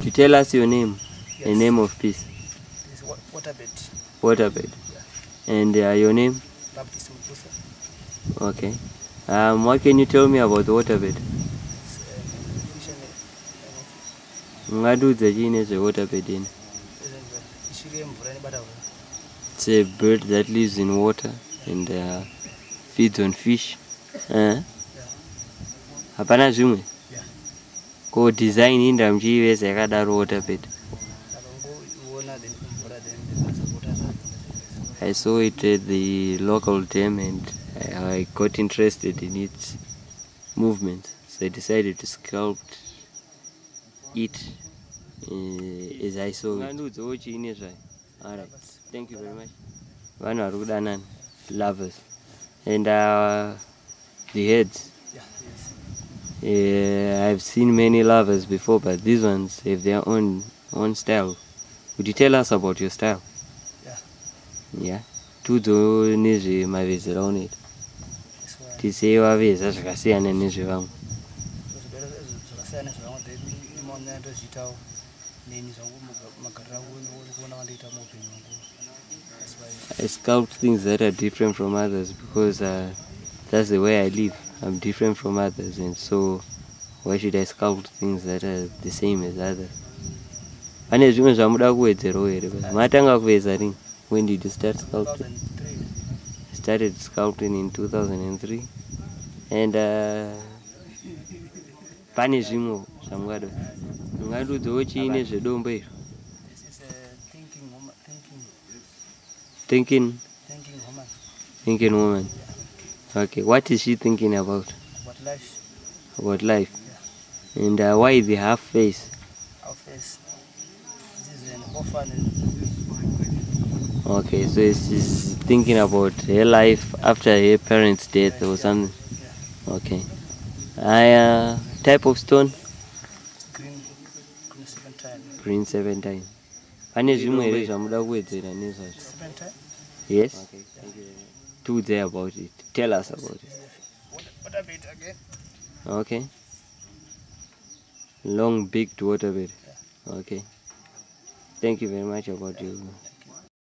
To tell us your name, Yes. the name of peace. This is waterbed. Waterbed. Yeah. And your name? Bhabhatisi Mukusa. Okay. What can you tell me about the waterbed? Ngadu zachine the waterbed in. It's a bird that lives in water and feeds on fish. Hapana zvimwe? Yeah. Ko design inda mchivese yakadaro waterbed. I saw it at the local dam and I got interested in its movement, so I decided to sculpt it as I saw it. Alright, thank you very much. Vanu varukudanana, lovers. And the heads. I've seen many lovers before, but these ones have their own style. Would you tell us about your style? Yeah. Tudzo nezve mavezera unoita. Tisei waveza zvakasiyana nezvevamwe. I sculpt things that are different from others because that's the way I live. I'm different from others, and so why should I sculpt things that are the same as others? Pane zvimwe zvamuda kuwedzerawo here? Matanga kuveza rini? When did you start sculpting? 2003. I started sculpting in 2003, and pane zvimwe zvamungada mungadudzawo chiine zvedombo iro. This is a thinking woman. Thinking woman. Yeah. Okay, what is she thinking about? About life. About life. Yeah. And why the half face? Our face. This is an orphan. Okay, so she's thinking about her life after her parents' death or something. Yeah. Okay. Type of stone? Green 7 Green 7 times. Pane zvimwe here zvamuda kuwedzera nezvazvo? 7 times. Yes? Okay, thank you very much. Do there about it. Tell us about it. What a bit again. Okay. Long, big waterbed. Yeah. Okay. Thank you very much about you.